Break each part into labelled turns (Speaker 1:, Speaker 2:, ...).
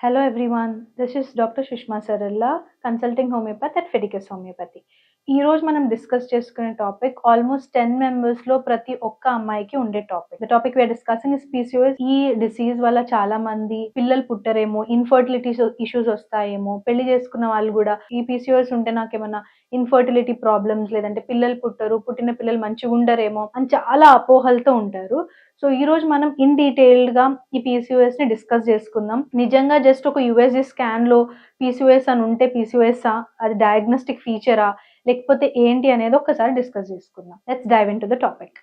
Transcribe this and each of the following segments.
Speaker 1: Hello everyone, this is Dr. Sushma Saralla, consulting homeopath at Fedicus Homeopathy. ఈ రోజు మనం discuss చేసుకునే topic almost 10 members లో ప్రతి ఒక్క అమ్మాయికి ఉండే topic. The topic we are discussing is PCOS. ఈ డిసీజ్ వల్ల చాలా మంది పిల్లలు పుట్టరేమో, ఇన్ఫర్టిలిటీ ఇష్యూస్ వస్తాయేమో, పెళ్లి చేసుకున్న వాళ్ళు కూడా ఈ పీసీఓఎస్ ఉంటే నాకేమన్నా ఇన్ఫర్టిలిటీ ప్రాబ్లమ్స్ లేదంటే పిల్లలు పుట్టరు, పుట్టిన పిల్లలు మంచిగా ఉండరేమో అని చాలా అపోహలతో ఉంటారు. సో ఈ రోజు మనం ఇన్ డీటెయిల్డ్ గా ఈ పీసీఓఎస్ ని డిస్కస్ చేసుకుందాం. నిజంగా జస్ట్ ఒక యూఎస్జీ స్కాన్ లో పీసీఓఎస్ అని ఉంటే పీసీఓఎస్ అది డయాగ్నోస్టిక్ ఫీచరా లేకపోతే ఏంటి అనేది ఒకసారి డిస్కస్ చేసుకుందాం. Let's dive into the topic.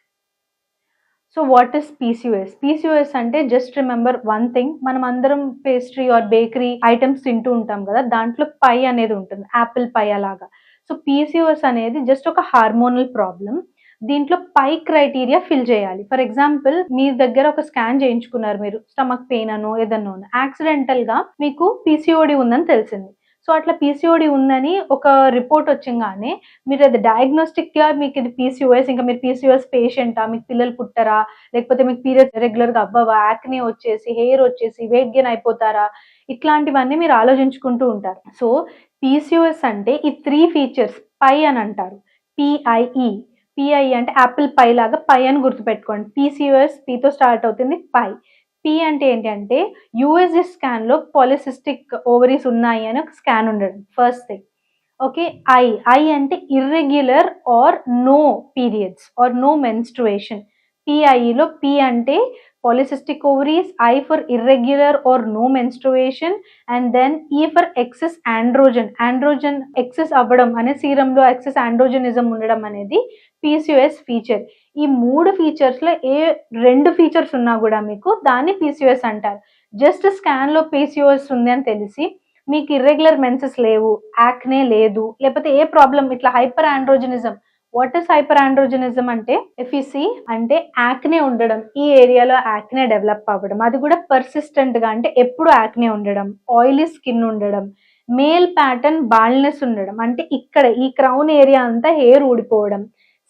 Speaker 1: So what is PCOS? PCOS అంటే జస్ట్ రిమెంబర్ వన్ థింగ్, మనం అందరం పేస్ట్రీ ఆర్ బేకరీ ఐటమ్స్ తింటూ ఉంటాం కదా, దాంట్లో పై అనేది ఉంటుంది, యాపిల్ పై అలాగా. సో పీసీఓఎస్ అనేది జస్ట్ ఒక హార్మోనల్ ప్రాబ్లం. దీంట్లో పై క్రైటీరియా ఫిల్ చేయాలి. ఫర్ ఎగ్జాంపుల్, మీ దగ్గర ఒక స్కాన్ చేయించుకున్నారు, మీరు స్టమక్ పెయిన్ అనో ఏదన్నో, యాక్సిడెంటల్ గా మీకు పీసీఓడి ఉందని తెలిసింది. సో అట్లా పీసీఓడి ఉందని ఒక రిపోర్ట్ వచ్చింగానే మీరు అది డయాగ్నోస్టిక్ గా మీకు ఇది పీసీఓఎస్, ఇంకా మీరు పీసీఓఎస్ పేషెంటా, మీకు పిల్లలు పుట్టరా, లేకపోతే మీకు పీరియడ్స్ రెగ్యులర్ గా అవ్వవా, యాక్నే వచ్చేసి హెయిర్ వచ్చేసి వెయిట్ గెయిన్ అయిపోతారా, ఇట్లాంటివన్నీ మీరు ఆలోచించుకుంటూ ఉంటారు. సో పీసీఓఎస్ అంటే ఈ 3 ఫీచర్స్ పై అని అంటారు. పిఐఈ, పిఐ అంటే యాపిల్ పై లాగా పై అని గుర్తుపెట్టుకోండి. పీసీఓఎస్ పీతో స్టార్ట్ అవుతుంది, పై. పి అంటే ఏంటి అంటే యూఎస్జీ స్కాన్ లో పాలిసిస్టిక్ ఓవరీస్ ఉన్నాయి అని ఒక స్కాన్ ఉండడం, ఫస్ట్ థింగ్. ఓకే. ఐ అంటే irregular or no periods or no menstruation. పిఐలో పి అంటే polycystic ovaries, I for irregular or no menstruation, and then E for excess androgen. Androgen excess అవ్వడం అనే సీరంలో excess androgenism ఉండడం అనేది PCOS feature. ఈ 3 features లో ఏ 2 features ఉన్నా కూడా మీకు దాన్ని PCOS అంటారు. జస్ట్ స్కాన్ లో PCOS ఉంది అని తెలిసి మీకు ఇర్రెగ్యులర్ మెన్సెస్ లేవు, యాక్నే లేదు, లేకపోతే ఏ ప్రాబ్లం ఇట్లా hyper androgenism. What is hyper androgenism అంటే ఎఫ్ఈసి అంటే యాక్నే ఉండడం, ఈ ఏరియాలో యాక్నే డెవలప్ అవ్వడం, అది కూడా పర్సిస్టెంట్ గా అంటే ఎప్పుడు యాక్నే ఉండడం, ఆయిలీ స్కిన్ ఉండడం, మేల్ ప్యాటర్న్ బాల్నెస్ ఉండడం అంటే ఇక్కడ ఈ క్రౌన్ ఏరియా అంతా హెయిర్ ఊడిపోవడం.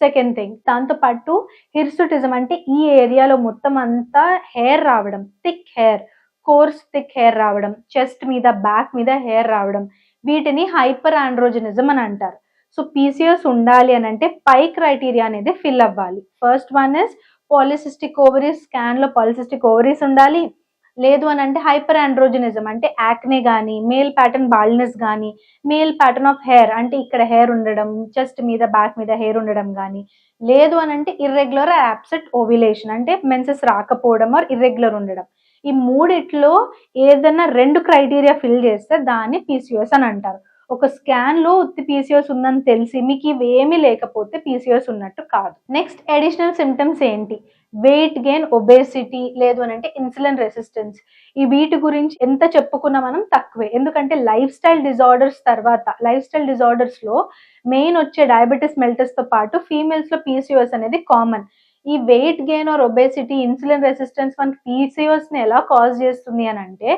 Speaker 1: సెకండ్ థింగ్, దాంతో పాటు హిర్సుటిజం అంటే ఈ ఏరియాలో మొత్తం అంతా హెయిర్ రావడం, thick hair, course thick hair రావడం, చెస్ట్ మీద బ్యాక్ మీద హెయిర్ రావడం, వీటిని హైపర్ ఆండ్రోజనిజం అని అంటారు. సో పీసీఓఎస్ ఉండాలి అని అంటే పై క్రైటీరియా అనేది ఫిల్ అవ్వాలి. First one is polycystic ovaries, scan లో పాలిసిస్టిక్ ఓవరీస్ ఉండాలి. లేదు అని అంటే హైపర్ ఆండ్రోజనిజం అంటే యాక్నే కానీ, మేల్ ప్యాటర్న్ బాల్నెస్ కానీ, మేల్ ప్యాటర్న్ ఆఫ్ హెయిర్ అంటే ఇక్కడ హెయిర్ ఉండడం, చెస్ట్ మీద బ్యాక్ మీద హెయిర్ ఉండడం కానీ, లేదు అని అంటే ఇర్రెగ్యులర్ యాబ్సెంట్ ఓవ్యులేషన్ అంటే మెన్సెస్ రాకపోవడం ఆర్ ఇర్రెగ్యులర్ ఉండడం. ఈ మూడిట్లో ఏదైనా 2 క్రైటీరియా ఫిల్ చేస్తే దాన్ని పీసీఓఎస్ అని అంటారు. ఒక స్కాన్ లో ఉత్తి పీసీఓఎస్ ఉందని తెలిసి మీకు ఇవేమీ లేకపోతే పీసీఓఎస్ ఉన్నట్టు కాదు. నెక్స్ట్ అడిషనల్ సిమ్టమ్స్ ఏంటి? వెయిట్ గెయిన్, ఒబేసిటీ, లేదు అని అంటే ఇన్సులిన్ రెసిస్టెన్స్. ఈ వీటి గురించి ఎంత చెప్పుకున్నా మనం తక్కువే, ఎందుకంటే లైఫ్ స్టైల్ డిజార్డర్స్ తర్వాత, లైఫ్ స్టైల్ డిజార్డర్స్ లో మెయిన్ వచ్చే డయాబెటిస్ మెల్టస్ తో పాటు ఫీమేల్స్ లో పీసీఓఎస్ అనేది కామన్. ఈ weight gain or obesity, insulin resistance మనకి పీసీఓఎస్ ని ఎలా కాజ్ చేస్తుంది అని అంటే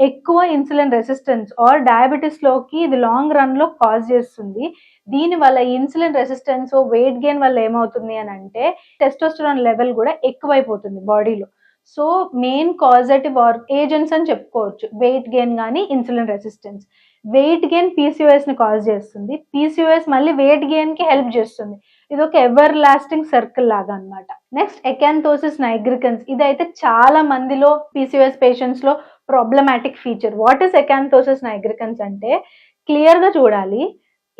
Speaker 1: ఎక్కువ ఇన్సులిన్ రెసిస్టెన్స్ ఆర్ డయాబెటిస్ లోకి ఇది లాంగ్ రన్ లో కాజ్ చేస్తుంది. దీని వల్ల ఇన్సులిన్ రెసిస్టెన్స్, వెయిట్ గెయిన్ వల్ల ఏమవుతుంది అని అంటే టెస్టోస్టెరాన్ లెవెల్ కూడా ఎక్కువైపోతుంది బాడీలో. So main causative or agents అని చెప్పుకోవచ్చు, వెయిట్ గెయిన్ కానీ insulin resistance. Weight gain PCOS ని కాజ్ చేస్తుంది, పీసీఓఎస్ మళ్ళీ వెయిట్ గెయిన్ కి హెల్ప్ చేస్తుంది. ఇది ఒక ఎవర్ లాస్టింగ్ సర్కిల్ లాగా అన్నమాట. నెక్స్ట్ ఎకాంతోసిస్ నైగ్రికన్స్, ఇదైతే చాలా మందిలో పీసీఓఎస్ పేషెంట్స్ లో problematic feature. What is acanthosis nigricans అంటే క్లియర్ గా చూడాలి,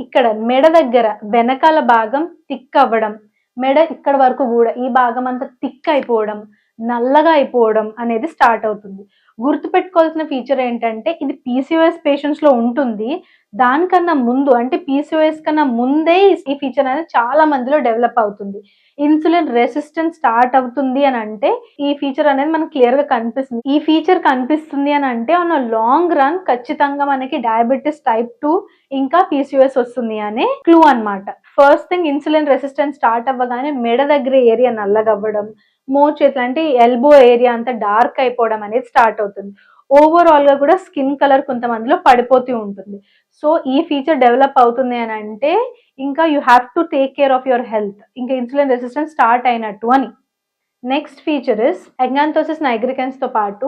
Speaker 1: ఇక్కడ మెడ దగ్గర వెనకాల భాగం థిక్ అవ్వడం, మెడ ఇక్కడ వరకు కూడా ఈ భాగం అంతా థిక్ అయిపోవడం, నల్లగా అయిపోవడం అనేది స్టార్ట్ అవుతుంది. గుర్తుపెట్టుకోవాల్సిన ఫీచర్ ఏంటంటే ఇది పీసీఓఎస్ పేషెంట్స్ లో ఉంటుంది. దానికన్నా ముందు అంటే పీసీఓఎస్ కన్నా ముందే ఈ ఫీచర్ అనేది చాలా మందిలో డెవలప్ అవుతుంది. ఇన్సులిన్ రెసిస్టెన్స్ స్టార్ట్ అవుతుంది అని అంటే ఈ ఫీచర్ అనేది మనకు క్లియర్ గా కనిపిస్తుంది. ఈ ఫీచర్ కనిపిస్తుంది అని అంటే ఆన్ లాంగ్ రన్ ఖచ్చితంగా మనకి డయాబెటిస్ టైప్ 2 ఇంకా పీసీఓఎస్ వస్తుంది అనే క్లూ అన్నమాట. First thing, insulin resistance start అవ్వగానే మెడ దగ్గర ఏరియా నల్లగవ్వడం, మోచేతులు అంటే ఎల్బో ఏరియా అంతా డార్క్ అయిపోవడం అనేది స్టార్ట్ అవుతుంది. ఓవరాల్ గా కూడా స్కిన్ కలర్ కొంతమందిలో పడిపోతూ ఉంటుంది. సో ఈ ఫీచర్ డెవలప్ అవుతుంది అని అంటే ఇంకా you have to take care of your health, ఇంకా ఇన్సులిన్ రెసిస్టెన్స్ స్టార్ట్ అయినట్టు అని. Next feature is acanthosis nigricans తో పాటు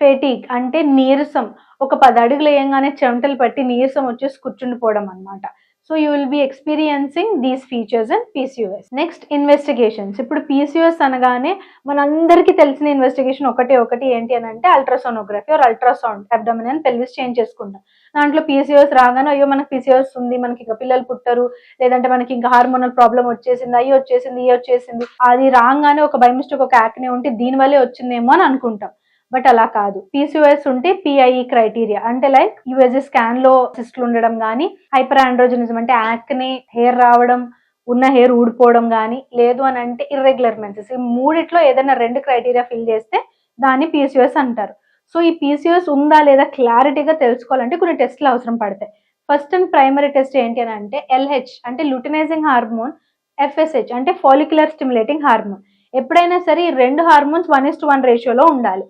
Speaker 1: ఫెటిగ్ అంటే నీరసం, ఒక 10 అడుగులు వేయంగానే చెమటలు పట్టి నీరసం వచ్చేసి కూర్చుండిపోవడం అనమాట. So you will be experiencing these features and PCOS. Next investigations. ఇప్పుడు పీసీఓఎస్ అనగానే మనందరికీ తెలిసిన ఇన్వెస్టిగేషన్ ఒకటి ఏంటి అని అంటే ultrasonography or ultrasound abdominal and pelvis change చేసుకుంటాం. దాంట్లో పీసీఓఎస్ రాగానే అయ్యో మనకి పీసీఓఎస్ ఉంది, మనకి ఇంకా పిల్లలు పుట్టరు, లేదంటే మనకి ఇంకా హార్మోనల్ ప్రాబ్లం వచ్చేసింది, అయ్యి వచ్చేసింది, ఈ వచ్చేసింది, అది రాగానే ఒక బై మిస్టేక్ ఒక యాక్నే ఉంటే దీని వల్లే వచ్చిందేమో అని అనుకుంటాం. బట్ అలా కాదు. పీసీఓఎస్ ఉంటే పిఐఈ క్రైటీరియా అంటే లైక్ యూఎస్జీ స్కాన్ లో సిస్ట్లు ఉండడం కానీ, హైపర్ ఆండ్రోజనిజం అంటే యాక్నే, హెయిర్ రావడం, ఉన్న హెయిర్ ఊడిపోవడం కానీ, లేదు అని అంటే ఇర్రెగ్యులర్ మెన్సెస్. ఈ మూడిట్లో ఏదైనా 2 క్రైటీరియా ఫిల్ చేస్తే దాన్ని పీసీఓఎస్ అంటారు. సో ఈ పీసీఓఎస్ ఉందా లేదా క్లారిటీగా తెలుసుకోవాలంటే కొన్ని టెస్ట్లు అవసరం పడతాయి. ఫస్ట్ అండ్ ప్రైమరీ టెస్ట్ ఏంటి అని అంటే ఎల్హెచ్ అంటే లుటినైజింగ్ హార్మోన్, ఎఫ్ఎస్హెచ్ అంటే ఫాలిక్యులర్ స్టిమ్యులేటింగ్ హార్మోన్. ఎప్పుడైనా సరే ఈ 2 హార్మోన్స్ 1:1 రేషియోలో ఉండాలి.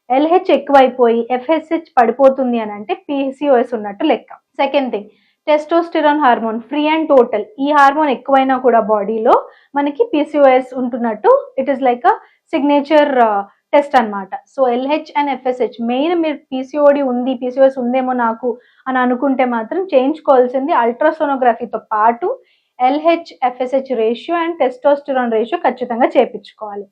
Speaker 1: ఎల్హెచ్ ఎక్కువైపోయి ఎఫ్ఎస్హెచ్ పడిపోతుంది అని అంటే పీసీఓఎస్ ఉన్నట్టు లెక్క. Second thing, testosterone hormone free and total. ఈ హార్మోన్ ఎక్కువైనా కూడా బాడీలో మనకి పీసీఓఎస్ ఉంటున్నట్టు it is like a signature test అనమాట. So LH and FSH main. మీరు పీసీఓడి ఉంది, పీసీఓఎస్ ఉందేమో నాకు అని అనుకుంటే మాత్రం చేయించుకోవాల్సింది అల్ట్రాసోనోగ్రఫీతో పాటు LH FSH ratio and testosterone ratio ఖచ్చితంగా చేయించుకోవాలి.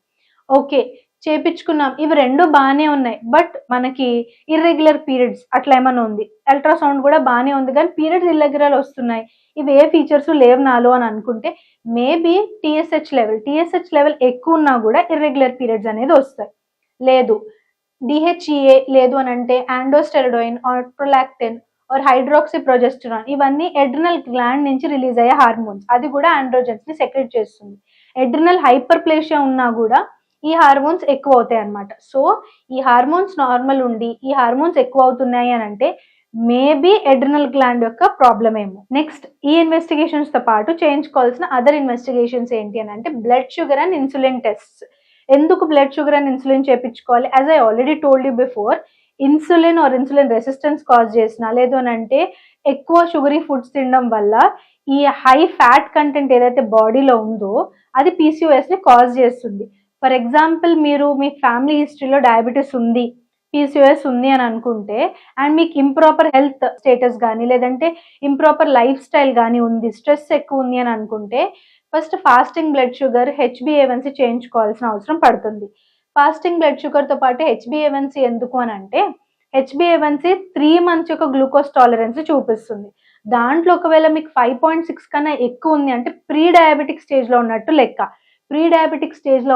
Speaker 1: ఓకే, చేపించుకున్నాం, ఇవి 2 బాగానే ఉన్నాయి, బట్ మనకి ఇర్రెగ్యులర్ పీరియడ్స్ అట్లా ఏమైనా ఉంది, అల్ట్రాసౌండ్ కూడా బాగానే ఉంది కానీ పీరియడ్స్ ఇర్రెగ్యులర్ వస్తున్నాయి, ఇవి ఏ ఫీచర్స్ లేవు నాలో అని అనుకుంటే మేబీ టీఎస్హెచ్ లెవెల్ ఎక్కువ ఉన్నా కూడా ఇర్రెగ్యులర్ పీరియడ్స్ అనేది వస్తాయి. లేదు డిహెచ్ఈఏ లేదు అని అంటే androstenedione or prolactin or hydroxy progesterone, ఇవన్నీ ఎడ్రినల్ గ్లాండ్ నుంచి రిలీజ్ అయ్యే హార్మోన్స్. అది కూడా ఆండ్రోజన్స్ ని సెక్రెట్ చేస్తుంది. ఎడ్రినల్ హైపర్ప్లేషియా ఉన్నా కూడా ఈ హార్మోన్స్ ఎక్కువ అవుతాయి అనమాట. సో ఈ హార్మోన్స్ నార్మల్ ఉండి ఈ హార్మోన్స్ ఎక్కువ అవుతున్నాయి అని అంటే మేబీ ఎడ్రినల్ గ్లాండ్ యొక్క ప్రాబ్లం ఏమో. నెక్స్ట్ ఈ ఇన్వెస్టిగేషన్స్ తో పాటు చేయించుకోవాల్సిన అదర్ ఇన్వెస్టిగేషన్స్ ఏంటి అని అంటే blood sugar and insulin test. ఎందుకు బ్లడ్ షుగర్ అండ్ ఇన్సులిన్ చేయించుకోవాలి? As I already told you before, insulin or insulin resistance cause చేసిన, లేదు అని అంటే ఎక్కువ షుగరీ ఫుడ్స్ తినడం వల్ల ఈ హై ఫ్యాట్ కంటెంట్ ఏదైతే బాడీలో ఉందో అది పీసీఓఎస్ ని కాజ్ చేస్తుంది. ఫర్ ఎగ్జాంపుల్, మీరు మీ ఫ్యామిలీ హిస్టరీలో డయాబెటీస్ ఉంది, పీసీఓఎస్ ఉంది అని అనుకుంటే అండ్ మీకు ఇంప్రాపర్ హెల్త్ స్టేటస్ కానీ లేదంటే ఇంప్రాపర్ లైఫ్ స్టైల్ కానీ ఉంది, స్ట్రెస్ ఎక్కువ ఉంది అని అనుకుంటే ఫస్ట్ ఫాస్టింగ్ బ్లడ్ షుగర్ హెచ్బిఏవన్సీ చేయించుకోవాల్సిన అవసరం పడుతుంది. ఫాస్టింగ్ బ్లడ్ షుగర్తో పాటు హెచ్బిఏవన్సీ ఎందుకు అని అంటే హెచ్బిఏవన్సీ 3 months యొక్క గ్లూకోజ్ టాలరెన్స్ చూపిస్తుంది. దాంట్లో ఒకవేళ మీకు 5.6 కన్నా ఎక్కువ ఉంది అంటే ప్రీ డయాబెటిక్ స్టేజ్లో ఉన్నట్టు లెక్క. ప్రీ డయాబెటిక్ స్టేజ్లో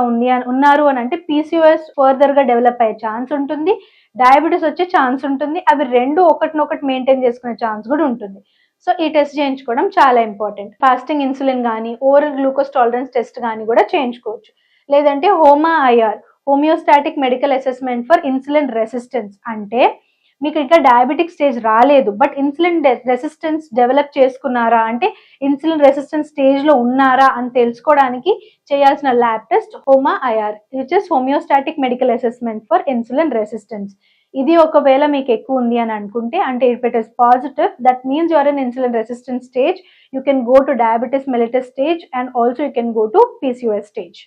Speaker 1: ఉన్నారు అని అంటే పీసీఓఎస్ ఫర్దర్గా డెవలప్ అయ్యే ఛాన్స్ ఉంటుంది, డయాబెటీస్ వచ్చే ఛాన్స్ ఉంటుంది. అవి 2 ఒకటినొకటి మెయింటైన్ చేసుకునే ఛాన్స్ కూడా ఉంటుంది. సో ఈ టెస్ట్ చేయించుకోవడం చాలా ఇంపార్టెంట్. ఫాస్టింగ్ ఇన్సులిన్ కానీ ఓరల్ గ్లూకోజ్ టాలరెన్స్ టెస్ట్ కానీ కూడా చేయించుకోవచ్చు. లేదంటే HOMA IR, homeostatic medical assessment for insulin resistance. అంటే మీకు ఇంకా డయాబెటిక్ స్టేజ్ రాలేదు బట్ ఇన్సులిన్ రెసిస్టెన్స్ డెవలప్ చేసుకున్నారా అంటే ఇన్సులిన్ రెసిస్టెన్స్ స్టేజ్లో ఉన్నారా అని తెలుసుకోవడానికి చేయాల్సిన lab test HOMA IR, which is homeostatic medical assessment for insulin resistance. ఇది ఒకవేళ మీకు ఎక్కువ ఉంది అని అనుకుంటే అంటే if it is positive that means you are in insulin resistance stage, you can go to diabetes mellitus stage and also you can go to PCOS stage.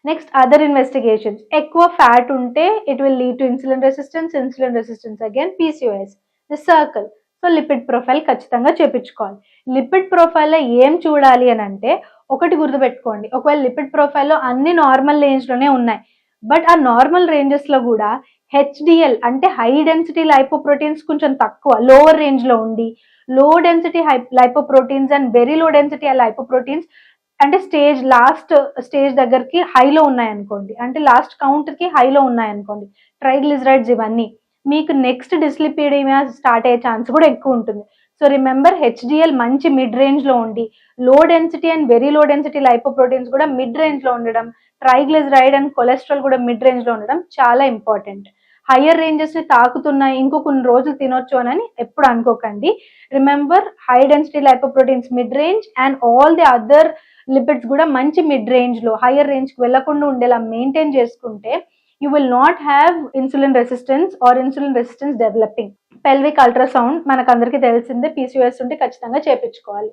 Speaker 1: Next other investigations. ఎక్కువ fat ఉంటే it will lead to insulin resistance again PCOS. The circle. So lipid profile ఖచ్చితంగా చేపించుకోవాలి. Lipid ప్రొఫైల్లో ఏం చూడాలి అని అంటే ఒకటి గుర్తుపెట్టుకోండి, ఒకవేళ లిపిడ్ ప్రొఫైల్లో అన్ని నార్మల్ రేంజ్లోనే ఉన్నాయి బట్ ఆ నార్మల్ రేంజెస్లో కూడా హెచ్డిఎల్ అంటే హై డెన్సిటీ లైపోప్రోటీన్స్ కొంచెం తక్కువ లోవర్ రేంజ్లో ఉండి low density lipoproteins and very low density lipoproteins అంటే లాస్ట్ స్టేజ్ దగ్గరికి హైలో ఉన్నాయనుకోండి, అంటే లాస్ట్ కౌంట్కి హైలో ఉన్నాయనుకోండి, ట్రైగ్లిజరైడ్స్ ఇవన్నీ మీకు నెక్స్ట్ డిస్లిపిడీమియా స్టార్ట్ అయ్యే ఛాన్స్ కూడా ఎక్కువ ఉంటుంది. సో రిమెంబర్, హెచ్డిఎల్ మంచి మిడ్ రేంజ్లో ఉండి low density and very low density lipoproteins కూడా మిడ్ రేంజ్లో ఉండడం, ట్రైగ్లిజరైడ్ అండ్ కొలెస్ట్రాల్ కూడా మిడ్ రేంజ్లో ఉండడం చాలా ఇంపార్టెంట్. హయ్యర్ రేంజెస్ని తాకుతున్నాయి ఇంకో కొన్ని రోజులు తినొచ్చు అని ఎప్పుడు అనుకోకండి. Remember, high density lipoproteins mid range and all the other lipids కూడా మంచి మిడ్ రేంజ్లో హయ్యర్ రేంజ్కి వెళ్లకుండా ఉండేలా మెయింటైన్ చేసుకుంటే you will not have insulin resistance developing. Pelvic ultrasound మనకు అందరికీ తెలిసిందే, పీసీఓఎస్ ఉంటే ఖచ్చితంగా చేయించుకోవాలి.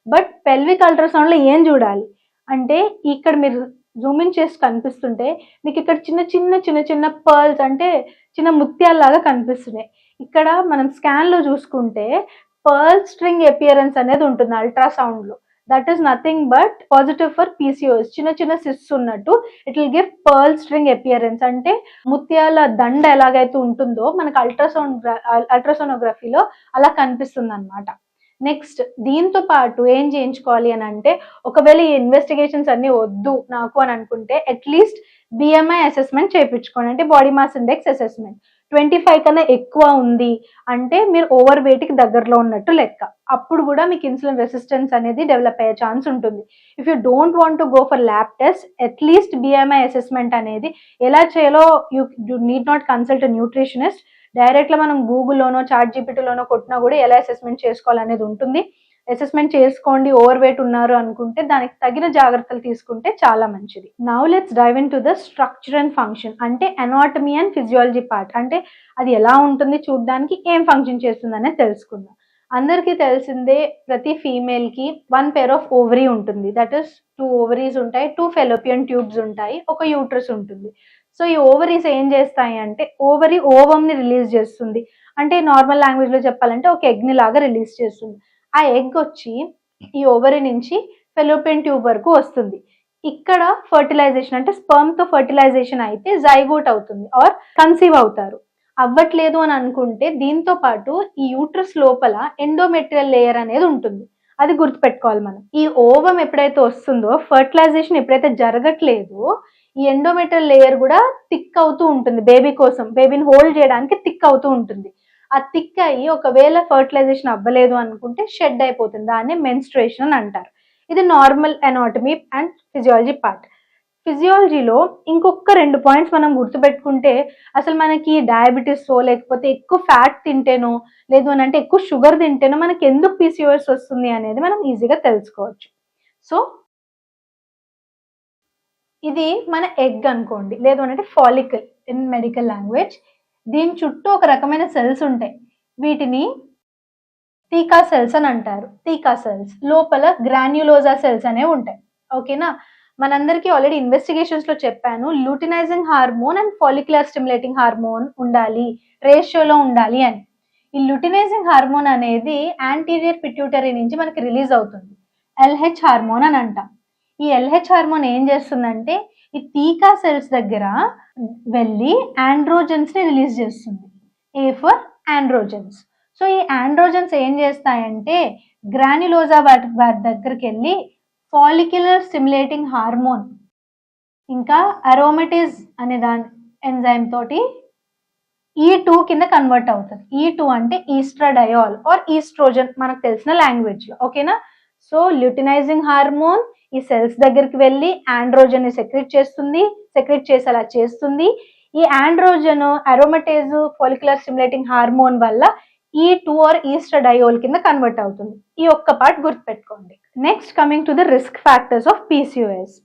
Speaker 1: బట్ పెల్విక్ అల్ట్రాసౌండ్లో ఏం చూడాలి అంటే ఇక్కడ మీరు జూమ్ ఇన్ చేసి కనిపిస్తుంటే మీకు ఇక్కడ చిన్న చిన్న పర్ల్స్ అంటే చిన్న ముత్యాల్లాగా కనిపిస్తున్నాయి. ఇక్కడ మనం స్కాన్లో చూసుకుంటే పర్ల్ స్ట్రింగ్ అపియరెన్స్ అనేది ఉంటుంది అల్ట్రాసౌండ్లో. That is nothing but positive for PCOS. చిన్న సిస్ట్స్ ఉన్నట్టు it will give pearl string appearance. అంటే ముత్యాల దండ ఎలాగైతే ఉంటుందో మనకు అల్ట్రాసోనోగ్రఫీలో అలా కనిపిస్తుంది అనమాట. నెక్స్ట్ దీంతో పాటు ఏం చేయించుకోవాలి అని అంటే, ఒకవేళ ఈ ఇన్వెస్టిగేషన్స్ అన్ని వద్దు నాకు అని అనుకుంటే అట్లీస్ట్ బిఎంఐ అసెస్మెంట్ చేయించుకోండి, అంటే బాడీ మాస్ ఇండెక్స్ అసెస్మెంట్. 25 కన్నా ఎక్కువ ఉంది అంటే మీరు ఓవర్ వెయిట్కి దగ్గరలో ఉన్నట్టు లెక్క. అప్పుడు కూడా మీకు ఇన్సులిన్ రెసిస్టెన్స్ అనేది డెవలప్ అయ్యే ఛాన్స్ ఉంటుంది. If you don't want to go for lab test, at least BMI assessment అనేది ఎలా చేయాలో you need not consult nutritionist. డైరెక్ట్గా మనం గూగుల్లోనో చాట్ జీపీటీలోనో కొట్టినా కూడా ఎలా అసెస్మెంట్ చేసుకోవాలనేది ఉంటుంది. అసెస్మెంట్ చేసుకోండి. ఓవర్ వెయిట్ ఉన్నారు అనుకుంటే దానికి తగిన జాగ్రత్తలు తీసుకుంటే చాలా మంచిది. Now let's dive into the structure and function, అంటే అనాటమీ అండ్ ఫిజియాలజీ పార్ట్. అంటే అది ఎలా ఉంటుంది చూడడానికి, ఏం ఫంక్షన్ చేస్తుంది అనేది తెలుసుకుందాం. అందరికీ తెలిసిందే ప్రతి ఫీమేల్ కి 1 pair ఆఫ్ ఓవరీ ఉంటుంది. దట్ ఈస్ 2 ovaries ఉంటాయి, 2 fallopian ట్యూబ్స్ ఉంటాయి, ఒక యూట్రస్ ఉంటుంది. సో ఈ ఓవరీస్ ఏం చేస్తాయి అంటే ఓవరీ ఓవమ్ ని రిలీజ్ చేస్తుంది. అంటే నార్మల్ లాంగ్వేజ్ లో చెప్పాలంటే ఒక ఎగ్ ని లాగా రిలీజ్ చేస్తుంది. ఆ ఎగ్ వచ్చి ఈ ఓవరీ నుంచి ఫెలోపియన్ ట్యూబ్ వరకు వస్తుంది. ఇక్కడ ఫర్టిలైజేషన్ అంటే స్పర్మ్ తో ఫర్టిలైజేషన్ అయితే జైగోట్ అవుతుంది ఆర్ కన్సీవ్ అవుతారు. అవ్వట్లేదు అని అనుకుంటే దీంతో పాటు ఈ యూట్రస్ లోపల ఎండోమెట్రియల్ లేయర్ అనేది ఉంటుంది. అది గుర్తుపెట్టుకోవాలి మనం. ఈ ఓవం ఎప్పుడైతే వస్తుందో, ఫర్టిలైజేషన్ ఎప్పుడైతే జరగట్లేదో, ఈ ఎండోమెట్రియల్ లేయర్ కూడా థిక్ అవుతూ ఉంటుంది. బేబీ కోసం, బేబీని హోల్డ్ చేయడానికి థిక్ అవుతూ ఉంటుంది. ఆ థిక్ అయ్యి ఒకవేళ ఫర్టిలైజేషన్ అవ్వలేదు అనుకుంటే షెడ్ అయిపోతుంది. దాన్ని మెన్స్ట్రుయేషన్ అని అంటారు. ఇది normal anatomy and physiology part. ఫిజియాలజీలో ఇంకొక 2 పాయింట్స్ మనం గుర్తుపెట్టుకుంటే, అసలు మనకి డయాబెటీస్ లేకపోతే ఎక్కువ ఫ్యాట్ తింటేనో, లేదు అని అంటే ఎక్కువ షుగర్ తింటేనో మనకి ఎందుకు పీసీఓఎస్ వస్తుంది అనేది మనం ఈజీగా తెలుసుకోవచ్చు. సో ఇది మన ఎగ్ అనుకోండి, లేదు అంటే ఫాలికల్ ఇన్ మెడికల్ లాంగ్వేజ్. దీని చుట్టూ ఒక రకమైన సెల్స్ ఉంటాయి. వీటిని థీకా సెల్స్ అని అంటారు. థీకా సెల్స్ లోపల గ్రాన్యులోజా సెల్స్ అనేవి ఉంటాయి. ఓకేనా? మనందరికీ ఆల్రెడీ ఇన్వెస్టిగేషన్స్ లో చెప్పాను, luteinizing hormone and follicular stimulating hormone ఉండాలి, రేషియోలో ఉండాలి అని. ఈ లూటినైజింగ్ హార్మోన్ అనేది యాంటీరియర్ పిట్యూటరీ నుంచి మనకి రిలీజ్ అవుతుంది. ఎల్హెచ్ హార్మోన్ అని అంటాం. ఈ ఎల్హెచ్ హార్మోన్ ఏం చేస్తుందంటే ఈ థీకా సెల్స్ దగ్గర వెళ్ళి ఆండ్రోజన్స్ ని రిలీజ్ చేస్తుంది. A for androgens. సో ఈ ఆండ్రోజన్స్ ఏం చేస్తాయంటే గ్రాన్యులోజా వాటి దగ్గరికి వెళ్ళి ఫాలిక్యులర్ స్టిమ్యులేటింగ్ హార్మోన్ ఇంకా అరోమేటేజ్ అనే దాని ఎంజైమ్ తోటి E2 కింద కన్వర్ట్ అవుతుంది. E2 అంటే ఈస్ట్రాడయోల్ ఆర్ ఈస్ట్రోజన్ మనకు తెలిసిన లాంగ్వేజ్ లో. ఓకేనా? సో ల్యూటినైజింగ్ హార్మోన్ ఈ సెల్స్ దగ్గరికి వెళ్ళి ఆండ్రోజన్ ని సెక్రెట్ చేసేలా చేస్తుంది. ఈ ఆండ్రోజన్ అరోమటేజ్ ఫాలిక్యులర్ స్టిమ్యులేటింగ్ హార్మోన్ వల్ల E2 ఆర్ ఈస్ట్రాడయోల్ కింద కన్వర్ట్ అవుతుంది. ఈ ఒక్క పార్ట్ గుర్తుపెట్టుకోండి. Next coming to the risk factors of PCOS.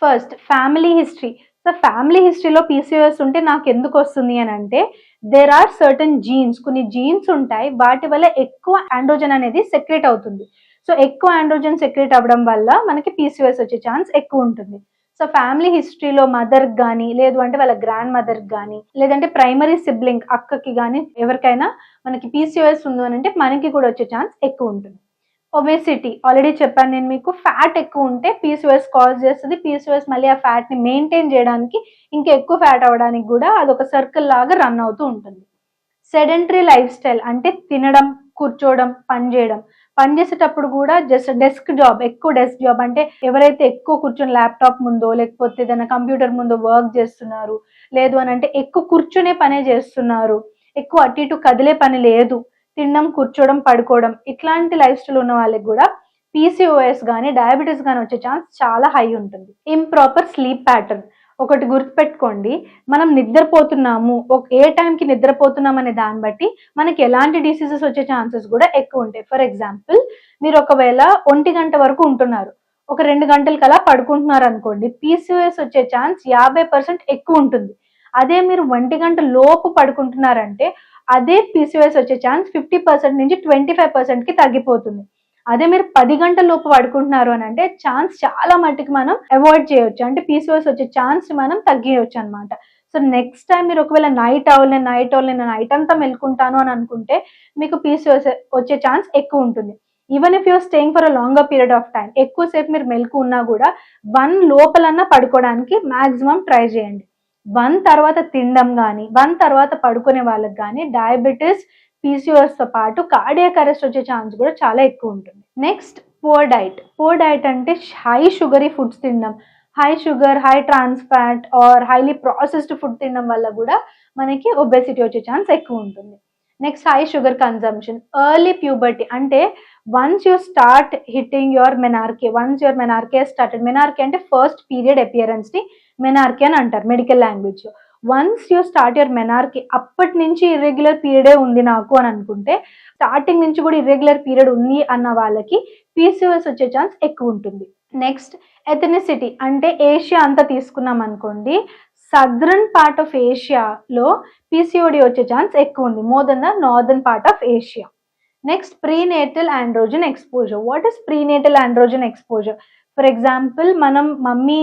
Speaker 1: First family history. So family హిస్టరీలో పీసీఓఎస్ ఉంటే నాకు ఎందుకు వస్తుంది అని అంటే, దేర్ ఆర్ సర్టన్ జీన్స్, కొన్ని జీన్స్ ఉంటాయి, వాటి వల్ల ఎక్కువ ఆండ్రోజన్ అనేది సెక్రెట్ అవుతుంది. సో ఎక్కువ ఆండ్రోజన్ సెక్రెట్ అవ్వడం వల్ల మనకి పీసీఓఎస్ వచ్చే ఛాన్స్ ఎక్కువ ఉంటుంది. సో ఫ్యామిలీ హిస్టరీలో మదర్కి కానీ, లేదు అంటే వాళ్ళ గ్రాండ్ మదర్కి కానీ, లేదంటే ప్రైమరీ సిబ్లింగ్ అక్కకి కానీ ఎవరికైనా మనకి పీసీఓఎస్ ఉంది అని అంటే మనకి కూడా వచ్చే ఛాన్స్ ఎక్కువ ఉంటుంది. ఒబేసిటీ ఆల్రెడీ చెప్పాను నేను మీకు, ఫ్యాట్ ఎక్కువ ఉంటే పీసీఓఎస్ కాజ్ చేస్తుంది. పీసీఓఎస్ మళ్ళీ ఆ ఫ్యాట్ ని మెయింటైన్ చేయడానికి ఇంకా ఎక్కువ ఫ్యాట్ అవ్వడానికి కూడా అదొక సర్కిల్ లాగా రన్ అవుతూ ఉంటుంది. సెడెంటరీ లైఫ్ స్టైల్ అంటే తినడం, కూర్చోవడం, పని చేసేటప్పుడు కూడా జస్ట్ ఎక్కువ డెస్క్ జాబ్ అంటే ఎవరైతే ఎక్కువ కూర్చొని ల్యాప్టాప్ ముందో లేకపోతే ఏదైనా కంప్యూటర్ ముందో వర్క్ చేస్తున్నారు, లేదు అని అంటే ఎక్కువ కూర్చునే పనే చేస్తున్నారు, ఎక్కువ అటు ఇటు కదిలే పని లేదు, తినడం, కూర్చోవడం, పడుకోవడం, ఇట్లాంటి లైఫ్ స్టైల్ ఉన్న వాళ్ళకి కూడా పీసీఓఎస్ కానీ డయాబెటీస్ కానీ వచ్చే ఛాన్స్ చాలా హై ఉంటుంది. Improper sleep pattern. ఒకటి గుర్తుపెట్టుకోండి, మనం నిద్రపోతున్నాము, ఏ టైంకి నిద్రపోతున్నాం అనే దాన్ని బట్టి మనకి ఎలాంటి డిసీజెస్ వచ్చే ఛాన్సెస్ కూడా ఎక్కువ ఉంటాయి. ఫర్ ఎగ్జాంపుల్, మీరు ఒకవేళ 1 గంట వరకు ఉంటున్నారు, ఒక 2 గంటలకి అలా పడుకుంటున్నారు అనుకోండి, పీసీఓఎస్ వచ్చే ఛాన్స్ 50% ఎక్కువ ఉంటుంది. అదే మీరు 1 గంట లోపు పడుకుంటున్నారంటే అదే పీసీఓఎస్ వచ్చే ఛాన్స్ 50% నుంచి 25%కి తగ్గిపోతుంది. అదే మీరు 10 గంటల లోపు పడుకుంటున్నారు అని అంటే ఛాన్స్ చాలా మట్టుకు మనం అవాయిడ్ చేయొచ్చు, అంటే పీసీఓఎస్ వచ్చే ఛాన్స్ మనం తగ్గియొచ్చు అనమాట. సో నెక్స్ట్ టైం మీరు ఒకవేళ నైట్ నైట్ అంతా మెలుకుంటాను అని అనుకుంటే మీకు పీసీఓఎస్ వచ్చే ఛాన్స్ ఎక్కువ ఉంటుంది. Even if your staying for a longer period of time, ఎక్కువసేపు మీరు మెలకు ఉన్నా కూడా 1 లోపలన్నా పడుకోవడానికి మాక్సిమం ట్రై చేయండి. 1 తర్వాత తినడం కానీ 1 తర్వాత పడుకునే వాళ్ళకి కానీ డయాబెటీస్, పీసీఓఎస్ తో పాటు కార్డియాక్ అరెస్ట్ వచ్చే ఛాన్స్ కూడా చాలా ఎక్కువ ఉంటుంది. నెక్స్ట్ పువర్ డైట్ అంటే హై షుగరీ ఫుడ్స్ తినడం, high sugar, high trans fat or highly processed food తినడం వల్ల కూడా మనకి ఒబెసిటీ వచ్చే ఛాన్స్ ఎక్కువ ఉంటుంది. Next high sugar consumption, early puberty అంటే once you start hitting your menarche, once your menarche started, menarche అంటే ఫస్ట్ పీరియడ్ అపియరెన్స్ ని మెనార్కే అని అంటారు మెడికల్ లాంగ్వేజ్ లో. Once you start your menarche, అప్పటి నుంచి ఇర్రెగ్యులర్ పీరియడే ఉంది నాకు అని అనుకుంటే, స్టార్టింగ్ నుంచి కూడా ఇర్రెగ్యులర్ పీరియడ్ ఉంది అన్న వాళ్ళకి పీసీఓఎస్ వచ్చే ఛాన్స్ ఎక్కువ ఉంటుంది. నెక్స్ట్ ఎథనిసిటీ అంటే ఏషియా అంతా తీసుకున్నాం అనుకోండి, సదరన్ పార్ట్ ఆఫ్ ఏషియాలో పీసీఓడి వచ్చే ఛాన్స్ ఎక్కువ ఉంది more than the northern part of Asia. Next prenatal androgen exposure. What is prenatal androgen exposure? For example మనం మమ్మీ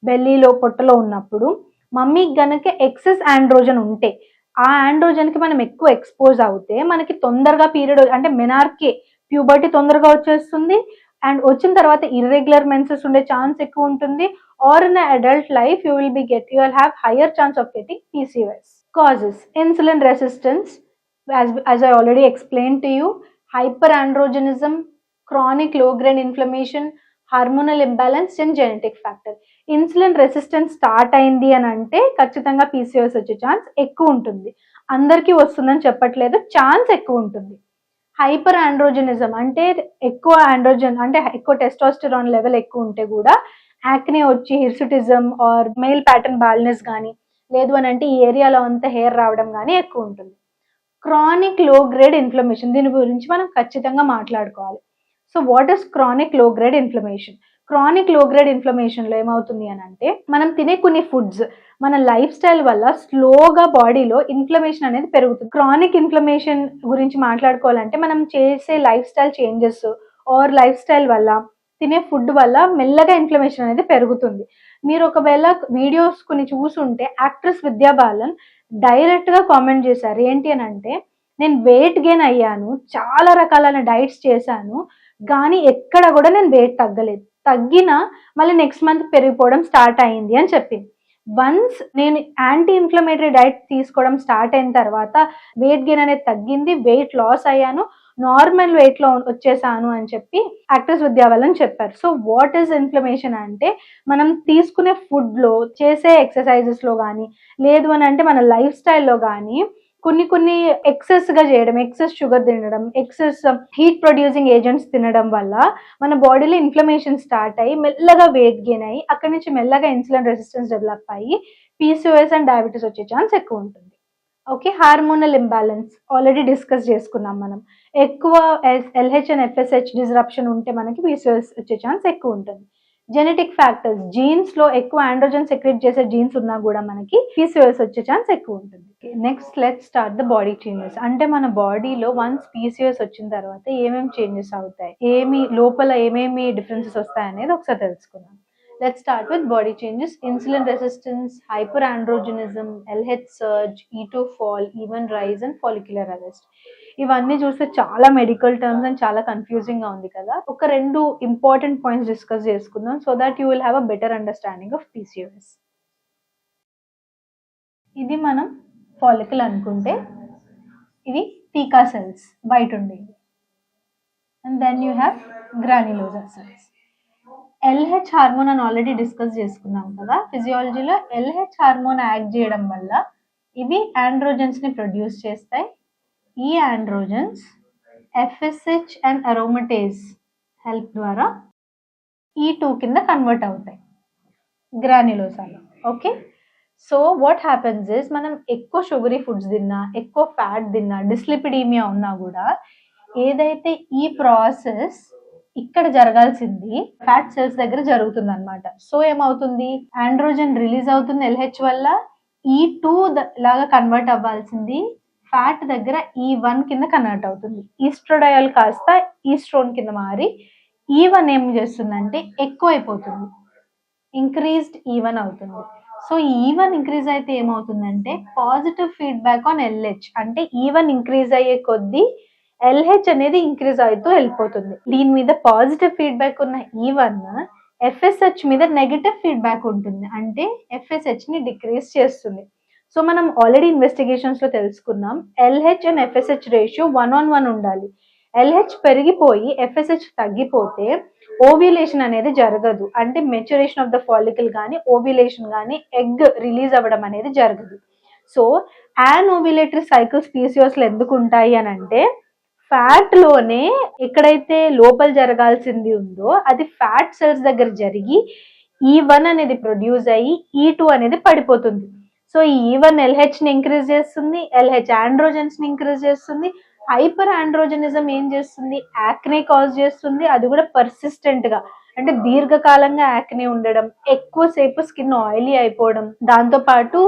Speaker 1: బెల్లీలో పొట్టలో ఉన్నప్పుడు మమ్మీకి గనక ఎక్సెస్ ఆండ్రోజన్ ఉంటే, ఆ ఆండ్రోజన్ కి మనం ఎక్కువ ఎక్స్పోజ్ అవుతే మనకి తొందరగా పీరియడ్ అంటే మెనార్కే ప్యూబర్టీ తొందరగా వచ్చేస్తుంది, అండ్ వచ్చిన తర్వాత ఇర్రెగ్యులర్ మెన్సెస్ ఉండే ఛాన్స్ ఎక్కువ ఉంటుంది. Or in adult life you will have higher chance of getting PCOS. Causes: insulin resistance, as I already explained to you, hyperandrogenism, chronic low-grade inflammation, hormonal imbalance and genetic factor. Insulin resistance start అయింది అని అంటే ఖచ్చితంగా PCOS వచ్చే chance ఎక్కువ ఉంటుంది. అందరికీ వస్తుందని చెప్పట్లేదు, ఛాన్స్ ఎక్కువ ఉంటుంది. హైపర్ ఆండ్రోజనిజం అంటే ఎక్కువ ఆండ్రోజన్ అంటే ఎక్కువ టెస్టోస్టెరాన్ లెవెల్ ఎక్కువ ఉంటే కూడా యాక్నే వచ్చి hirsutism are mail pattern baldness కానీ, లేదు అని అంటే ఈ ఏరియాలో అంతా హెయిర్ రావడం కానీ ఎక్కువ ఉంటుంది. క్రానిక్ లో గ్రేడ్ ఇన్ఫ్లమేషన్, దీని గురించి మనం ఖచ్చితంగా మాట్లాడుకోవాలి. సో వాట్ ఈస్ క్రానిక్ లో గ్రేడ్ ఇన్ఫ్లమేషన్? క్రానిక్ లో గ్రేడ్ ఇన్ఫ్లమేషన్ లో ఏమవుతుంది అని అంటే, మనం తినే కొన్ని ఫుడ్స్, మన లైఫ్ స్టైల్ వల్ల స్లోగా బాడీలో ఇన్ఫ్లమేషన్ అనేది పెరుగుతుంది. క్రానిక్ ఇన్ఫ్లమేషన్ గురించి మాట్లాడుకోవాలంటే మనం చేసే lifestyle changes or lifestyle వల్ల, తినే ఫుడ్ వల్ల మెల్లగా ఇన్ఫ్లమేషన్ అనేది పెరుగుతుంది. మీరు ఒకవేళ వీడియోస్ కొన్ని చూసుంటే యాక్ట్రెస్ విద్యా బాలన్ డైరెక్ట్ గా కామెంట్ చేశారు, ఏంటి అని అంటే, నేను వెయిట్ గెయిన్ అయ్యాను, చాలా రకాలైన డైట్స్ చేశాను, కానీ ఎక్కడ కూడా నేను వెయిట్ తగ్గలేదు, తగ్గినా మళ్ళీ నెక్స్ట్ మంత్ పెరిగిపోవడం స్టార్ట్ అయింది అని చెప్పింది. వన్స్ నేను యాంటీ ఇన్ఫ్లమేటరీ డైట్ తీసుకోవడం స్టార్ట్ అయిన తర్వాత వెయిట్ గెయిన్ అనేది తగ్గింది, వెయిట్ లాస్ అయ్యాను, నార్మల్ వెయిట్ లో వచ్చేసాను అని చెప్పి యాక్ట్రెస్ విద్యా బాలన్ చెప్పారు. సో వాట్ ఈస్ ఇన్ఫ్లమేషన్ అంటే, మనం తీసుకునే ఫుడ్ లో, చేసే ఎక్సర్సైజెస్ లో కానీ, లేదు అని అంటే మన లైఫ్ స్టైల్లో కానీ కొన్ని ఎక్సెస్ గా చేయడం, ఎక్సెస్ షుగర్ తినడం, ఎక్సెస్ హీట్ ప్రొడ్యూసింగ్ ఏజెంట్స్ తినడం వల్ల మన బాడీలో ఇన్ఫ్లమేషన్ స్టార్ట్ అయ్యి మెల్లగా వెయిట్ గెయిన్ అయ్యి అక్కడి నుంచి మెల్లగా ఇన్సులిన్ రెసిస్టెన్స్ డెవలప్ అయ్యి పీసీఓఎస్ అండ్ డయాబెటీస్ వచ్చే ఛాన్స్ ఎక్కువ ఉంటుంది. Okay, hormonal imbalance already discuss చేసుకున్నాం మనం. ఎక్కువ ఎల్హెచ్ అండ్ ఎఫ్ఎస్హెచ్ డిస్రప్షన్ ఉంటే మనకి పీసీఓఎస్ వచ్చే ఛాన్స్ ఎక్కువ ఉంటుంది. జెనెటిక్ ఫ్యాక్టర్స్, జీన్స్ లో ఎక్కువ ఆండ్రోజన్ సెక్రెట్ చేసే జీన్స్ ఉన్నా కూడా మనకి పీసీఓఎస్ వచ్చే ఛాన్స్ ఎక్కువ ఉంటుంది. Next let's start the body changes. అంటే మన బాడీలో వన్స్ పీసీఓఎస్ వచ్చిన తర్వాత ఏమేమి చేంజెస్ అవుతాయి, లోపల ఏమేమి డిఫరెన్సెస్ వస్తాయి అనేది ఒకసారి తెలుసుకుందాం. Let's start with body changes. Insulin resistance, hyperandrogenism, L H surge, E two fall, even rise and follicular arrest. ఇవన్నీ చూస్తే చాలా మెడికల్ టర్మ్స్ అండ్ చాలా కన్ఫ్యూజింగ్ గా ఉంది కదా. ఒక 2 ఇంపార్టెంట్ పాయింట్స్ డిస్కస్ చేసుకుందాం so that you will have a better understanding of PCOS. ఇది మనం ఫాలికల్ అనుకుంటే, ఇవి థీకా సెల్స్ బయట ఉండేవి, and then you have granulosa cells. L H hormone అని ఆల్రెడీ డిస్కస్ చేసుకున్నాం కదా ఫిజియాలజీలో. ఎల్హెచ్ హార్మోన్ యాక్ట్ చేయడం వల్ల ఇవి ఆండ్రోజన్స్ ని ప్రొడ్యూస్ చేస్తాయి. ఈ androgens FSH and aromatase help ద్వారా E2 కింద కన్వర్ట్ అవుతాయి గ్రాన్యులోసాలో. Okay, so what happens is, మనం ఎక్కువ షుగరీ ఫుడ్స్ తిన్నా, ఎక్కువ ఫ్యాట్ తిన్నా, డిస్లిపిడీమియా ఉన్నా కూడా ఏదైతే ఈ ప్రాసెస్ ఇక్కడ జరగాల్సింది ఫ్యాట్ సెల్స్ దగ్గర జరుగుతుంది అనమాట. సో ఏమవుతుంది, ఆండ్రోజన్ రిలీజ్ అవుతుంది ఎల్హెచ్ వల్ల, E2 లాగా కన్వర్ట్ అవ్వాల్సింది ఫ్యాట్ దగ్గర E1 కింద కన్వర్ట్ అవుతుంది. ఈస్ట్రోడయోల్ కాస్త ఈస్ట్రోన్ కింద మారి E1 ఏం చేస్తుందంటే ఎక్కువ అయిపోతుంది, ఇంక్రీజ్డ్ E1 అవుతుంది. సో E1 ఇంక్రీజ్ అయితే ఏమవుతుందంటే పాజిటివ్ ఫీడ్బ్యాక్ ఆన్ LH, అంటే E1 ఇంక్రీజ్ అయ్యే కొద్దీ LH అనేది ఇంక్రీజ్ అవుతూ వెళ్ళిపోతుంది. దీని మీద పాజిటివ్ ఫీడ్బ్యాక్ ఉన్న E1 FSH మీద నెగటివ్ ఫీడ్బ్యాక్ ఉంటుంది, అంటే FSH ని డిక్రీజ్ చేస్తుంది. సో మనం ఆల్రెడీ ఇన్వెస్టిగేషన్స్ లో తెలుసుకున్నాం, LH అండ్ FSH రేషియో 1:1 ఉండాలి. LH పెరిగిపోయి FSH తగ్గిపోతే ఓవ్యులేషన్ అనేది జరగదు, అంటే మెచ్యురేషన్ ఆఫ్ ద ఫాలికల్ కానీ ఓవ్యులేషన్ కానీ ఎగ్ రిలీజ్ అవ్వడం అనేది జరగదు. సో యానోవ్యులేటరీ సైకిల్స్ PCOS లో ఎందుకు ఉంటాయి అని అంటే ఫ్యాట్ లోనే ఎక్కడైతే లోపల జరగాల్సింది ఉందో అది ఫ్యాట్ సెల్స్ దగ్గర జరిగి E1 అనేది ప్రొడ్యూస్ అయ్యి E2 అనేది పడిపోతుంది. సో ఈ E1 LH ని ఇంక్రీజ్ చేస్తుంది, LH ఆండ్రోజన్స్ ని ఇంక్రీజ్ చేస్తుంది. హైపర్ ఆండ్రోజనిజం ఏం చేస్తుంది, యాక్నే కాజ్ చేస్తుంది, అది కూడా పర్సిస్టెంట్ గా, అంటే దీర్ఘకాలంగా యాక్నే ఉండడం, ఎక్కువసేపు స్కిన్ ఆయిలీ అయిపోవడం, దాంతో పాటు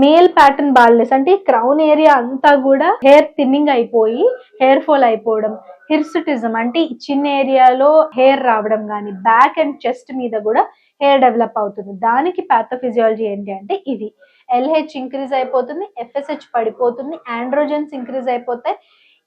Speaker 1: మేల్ ప్యాటర్న్ బాల్నెస్, అంటే క్రౌన్ ఏరియా అంతా కూడా హెయిర్ థిన్నింగ్ అయిపోయి హెయిర్ ఫాల్ అయిపోవడం, హిర్సుటిజం అంటే చిన్న ఏరియాలో హెయిర్ రావడం కానీ బ్యాక్ అండ్ చెస్ట్ మీద కూడా హెయిర్ డెవలప్ అవుతుంది. దానికి పాథోఫిజియాలజీ ఏంటి అంటే ఇది LH ఇంక్రీజ్ అయిపోతుంది, FSH పడిపోతుంది, ఆండ్రోజన్స్ ఇంక్రీజ్ అయిపోతాయి,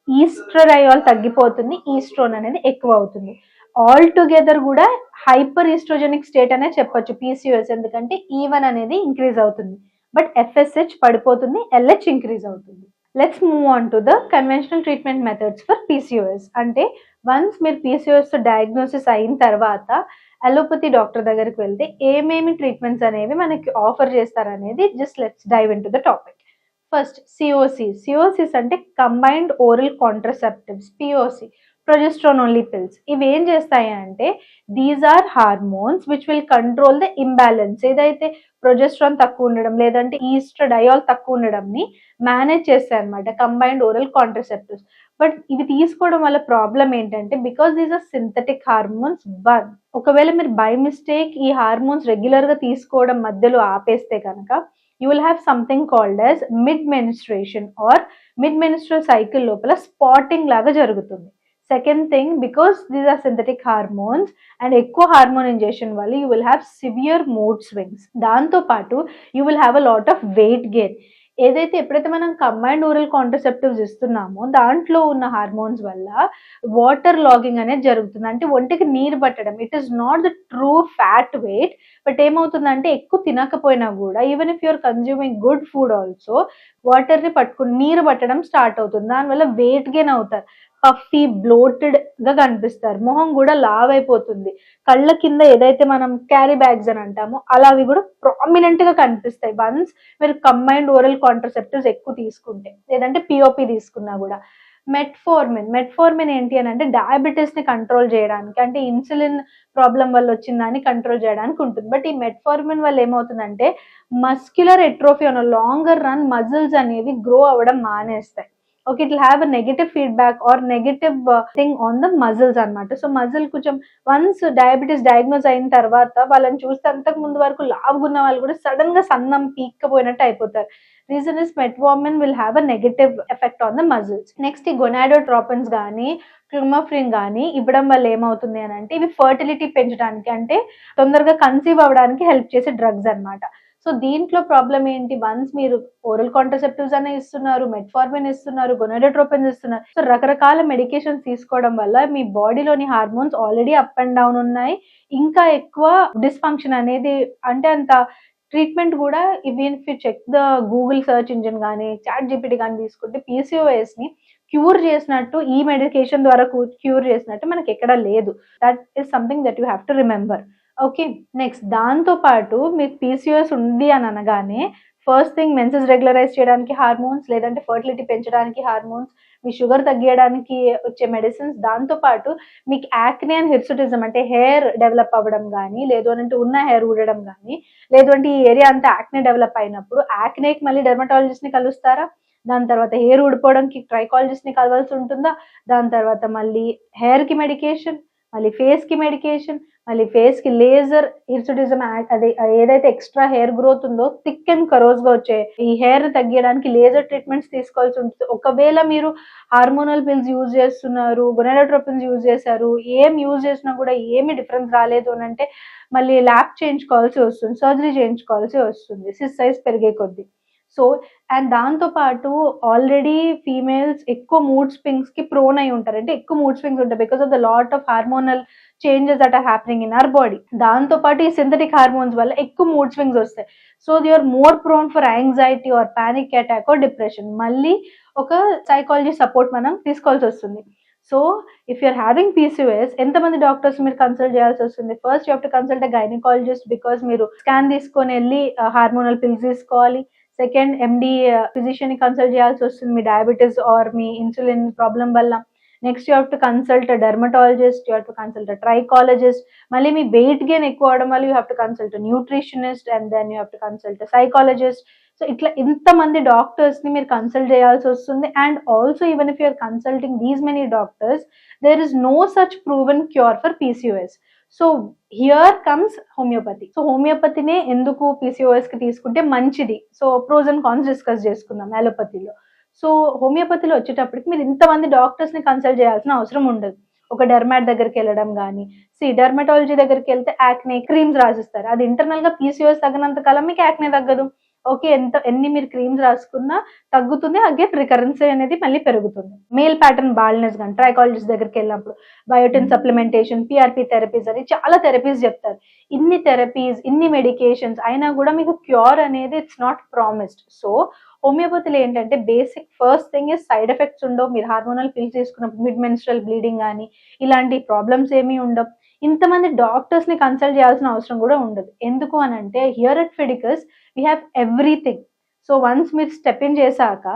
Speaker 1: ఈస్ట్రడయోల్ తగ్గిపోతుంది, ఈస్ట్రోన్ అనేది ఎక్కువ అవుతుంది. ఆల్ టుగెదర్ కూడా హైపర్ ఈస్ట్రోజెనిక్ స్టేట్ అనే చెప్పొచ్చు PCOS, ఎందుకంటే E1 అనేది ఇంక్రీజ్ అవుతుంది బట్ FSH పడిపోతుంది, LH ఇంక్రీజ్ అవుతుంది. Let's move on to the conventional treatment methods for PCOS. అంటే వన్స్ మీరు PCOS డయాగ్నోసిస్ అయిన తర్వాత అలోపతి డాక్టర్ దగ్గరికి వెళ్తే ఏమేమి ట్రీట్మెంట్స్ అనేవి మనకి ఆఫర్ చేస్తారనేది just let's dive into the topic. First COCs అంటే combined oral contraceptives, POC, progesterone only pills. ఇవి ఏం చేస్తాయి అంటే these are hormones which will control the imbalance, ఏదైతే ప్రొజెస్ట్రాన్ తక్కువ ఉండడం లేదంటే ఈస్ట్రడయోల్ తక్కువ ఉండడం ని మేనేజ్ చేస్తాయి అనమాట కంబైన్డ్ ఓరల్ కాంట్రసెప్టివ్స్. బట్ ఇవి తీసుకోవడం వల్ల ప్రాబ్లం ఏంటంటే because these are synthetic hormones, ఒకవేళ మీరు బై మిస్టేక్ ఈ హార్మోన్స్ రెగ్యులర్ గా తీసుకోవడం మధ్యలో ఆపేస్తే కనుక you will have something called as mid menstruation or mid menstrual cycle లోపల స్పాటింగ్ లాగా జరుగుతుంది. Second thing, because these are synthetic hormones and ఎక్కువ హార్మోన్ ఇంజెక్షన్ వల్ల you will have severe mood swings. దాంతో పాటు you will have a lot of weight gain. ఏదైతే ఎప్పుడైతే మనం కంబైన్డ్ ఓరల్ కాంట్రసెప్టివ్స్ ఇస్తున్నామో దాంట్లో ఉన్న హార్మోన్స్ వల్ల వాటర్ లాగింగ్ అనేది జరుగుతుంది, అంటే ఒంటికి నీరు పట్టడం. It is not the true fat weight, but ఏమవుతుందంటే ఎక్కువ తినకపోయినా కూడా even if you're consuming good food also water ని పట్టుకుని నీరు పట్టడం స్టార్ట్ అవుతుంది. దానివల్ల వెయిట్ గెయిన్ అవుతారు, పఫీ బ్లోటెడ్ గా కనిపిస్తారు, మొహం కూడా లావ్ అయిపోతుంది, కళ్ళ కింద ఏదైతే మనం క్యారీ బ్యాగ్స్ అని అంటామో అలా అవి కూడా ప్రామినెంట్ గా కనిపిస్తాయి వన్స్ మీరు కంబైన్డ్ ఓరల్ కాంట్రసెప్టివ్స్ ఎక్కువ తీసుకుంటే, లేదంటే POP తీసుకున్నా కూడా. మెట్ఫార్మిన్ ఏంటి అని అంటే డయాబెటీస్ ని కంట్రోల్ చేయడానికి, అంటే ఇన్సులిన్ ప్రాబ్లం వల్ల వచ్చిన దాన్ని కంట్రోల్ చేయడానికి ఉంటుంది. బట్ ఈ మెట్ఫార్మిన్ వల్ల ఏమవుతుందంటే muscular atrophy on longer run muscles అనేవి గ్రో అవ్వడం మానేస్తాయి. Okay, it will have a negative feedback or negative thing on the muscles అనమాట. సో మజిల్ కొంచెం వన్స్ డయాబెటీస్ డయాగ్నోస్ అయిన తర్వాత వాళ్ళని చూస్తే అంతకు ముందు వరకు లావుగున్న వాళ్ళు కూడా సడన్ గా సన్నం పీక్కపోయినట్టు అయిపోతారు. Reason is metformin will have a negative effect on the muscles. Next ఈ గొనాడోట్రోపిన్స్ కానీ క్లిమోఫ్రిన్ కానీ ఇవ్వడం వల్ల ఏమవుతుంది అని అంటే ఇవి ఫర్టిలిటీ పెంచడానికి, అంటే తొందరగా కన్సీవ్ అవ్వడానికి హెల్ప్ చేసే డ్రగ్స్ అనమాట. సో దీంట్లో ప్రాబ్లం ఏంటి, వన్స్ మీరు ఓరల్ కాంట్రసెప్టివ్స్ అనే ఇస్తున్నారు, మెట్ఫార్మిన్ ఇస్తున్నారు, గొనాడోట్రోపిన్స్ ఇస్తున్నారు, సో రకరకాల మెడికేషన్స్ తీసుకోవడం వల్ల మీ బాడీలోని hormones already up and down ఉన్నాయి, ఇంకా ఎక్కువ డిస్ఫంక్షన్ అనేది, అంటే అంత ట్రీట్మెంట్ కూడా even if you check the Google search engine కానీ ChatGPT కానీ తీసుకుంటే PCOS ని క్యూర్ చేసినట్టు ఈ మెడికేషన్ ద్వారా క్యూర్ చేసినట్టు మనకి ఎక్కడ లేదు. That is something that you have to remember. Okay, next దాంతో పాటు మీకు PCOS ఉంది అని అనగానే ఫస్ట్ థింగ్ మెన్సెస్ రెగ్యులరైజ్ చేయడానికి హార్మోన్స్, లేదంటే ఫర్టిలిటీ పెంచడానికి హార్మోన్స్, మీ షుగర్ తగ్గించడానికి వచ్చే మెడిసిన్స్, దాంతో పాటు మీకు యాక్నే అండ్ హిర్సుటిజం అంటే హెయిర్ డెవలప్ అవ్వడం కానీ, లేదు అంటే ఉన్న హెయిర్ ఊడడం కానీ, లేదు అంటే ఈ ఏరియా అంతా యాక్నే డెవలప్ అయినప్పుడు యాక్నేకి మళ్ళీ డెర్మటాలజిస్ట్ ని కలుస్తారా, దాని తర్వాత హెయిర్ ఊడిపోవడానికి ట్రైకాలజిస్ట్ ని కలవాల్సి ఉంటుందా, దాని తర్వాత మళ్ళీ హెయిర్ కి మెడికేషన్, మళ్ళీ ఫేస్ కి మెడికేషన్, మళ్ళీ ఫేస్కి లేజర్ హిర్సుటిజం, అది ఏదైతే ఎక్స్ట్రా హెయిర్ గ్రోత్ ఉందో థిక్ అండ్ కరోజ్గా వచ్చే ఈ హెయిర్ తగ్గించడానికి లేజర్ ట్రీట్మెంట్స్ తీసుకోవాల్సి ఉంటుంది. ఒకవేళ మీరు హార్మోనల్ పిల్స్ యూజ్ చేస్తున్నారు, గొనాడోట్రోపిన్స్ యూజ్ చేశారు, ఏం యూజ్ చేసినా కూడా ఏమి డిఫరెన్స్ రాలేదు అని అంటే మళ్ళీ ల్యాబ్ చేయించుకోవాల్సి వస్తుంది, సర్జరీ చేయించుకోవాల్సి వస్తుంది సిస్ సైజ్ పెరిగే కొద్దీ. సో అండ్ దాంతో పాటు ఆల్రెడీ ఫీమేల్స్ ఎక్కువ మూడ్ స్వింగ్స్ కి ప్రోన్ అయి ఉంటారు, అంటే ఎక్కువ మూడ్ స్వింగ్స్ ఉంటాయి because of the lot of hormonal changes that are happening in our body. దాంతో పాటు ఈ సింథటిక్ హార్మోన్స్ వల్ల ఎక్కువ మూడ్ స్వింగ్స్ వస్తాయి. So they are more prone for anxiety or panic attack or depression. మళ్ళీ ఒక psychology support మనం తీసుకోవాల్సి వస్తుంది. So if you're having PCOS, ఎంతమంది డాక్టర్స్ మీరు కన్సల్ట్ చేయాల్సి వస్తుంది? First you have to consult a gynaecologist because మీరు స్కాన్ తీసుకొని వెళ్ళి హార్మోనల్ పిల్స్ తీసుకోవాలి. సెకండ్, ఎండి ఫిజిషియన్ ని కన్సల్ట్ చేయాల్సి వస్తుంది మీ డయాబెటీస్ ఆర్ మీ ఇన్సులిన్ ప్రాబ్లం వల్ల. Next you have to consult dermatologist, you have to consult trichologist. మళ్ళీ మీ వెయిట్ గెయిన్ ఎక్కువ అవడం వల్ల you have to consult nutritionist and then you have to consult psychologist. So ఇట్లా ఇంతమంది డాక్టర్స్ ని మీరు కన్సల్ట్ చేయాల్సి వస్తుంది. And also even if you're consulting these many doctors, there is no such proven cure for PCOS. So here comes homeopathy. So హోమియోపతినే ఎందుకు PCOS కి తీసుకుంటే మంచిది, so pros and cons discuss చేసుకుందాం అలోపతిలో. సో హోమియోపతిలో వచ్చేటప్పటికి మీరు ఇంతమంది డాక్టర్స్ ని కన్సల్ట్ చేయాల్సిన అవసరం ఉండదు. ఒక డెర్మాట్ దగ్గరికి వెళ్ళడం కానీ, డెర్మటాలజీ దగ్గరికి వెళ్తే యాక్నే క్రీమ్స్ రాసిస్తారు, అది ఇంటర్నల్ గా పీసీఓఎస్ తగినంత కాలం మీకు యాక్నే తగ్గదు. ఓకే, ఎన్ని మీరు క్రీమ్స్ రాసుకున్నా తగ్గుతుంది, అగైన్ రికరెన్స్ అనేది మళ్ళీ పెరుగుతుంది. మేల్ ప్యాటర్న్ బాల్నెస్ కానీ ట్రైకాలజిస్ట్ దగ్గరికి వెళ్ళినప్పుడు బయోటిన్ సప్లిమెంటేషన్, పిఆర్పి థెరపీస్ అని చాలా థెరపీస్ చెప్తారు. ఇన్ని థెరపీస్, ఇన్ని మెడికేషన్స్ అయినా కూడా మీకు క్యూర్ అనేది ఇట్స్ నాట్ ప్రామిస్డ్. సో హోమియోపతిలో ఏంటంటే basic first thing is side effects ఉండవు. మీరు హార్మోనల్ పిల్స్ తీసుకున్నప్పుడు మిడ్ మెన్స్ట్రల్ బ్లీడింగ్ కానీ ఇలాంటి ప్రాబ్లమ్స్ ఏమీ ఉండవు. ఇంతమంది డాక్టర్స్ ని కన్సల్ట్ చేయాల్సిన అవసరం కూడా ఉండదు. ఎందుకు అని అంటే here at Fiticus we have everything. So once మీరు స్టెప్ ఇన్ చేశాక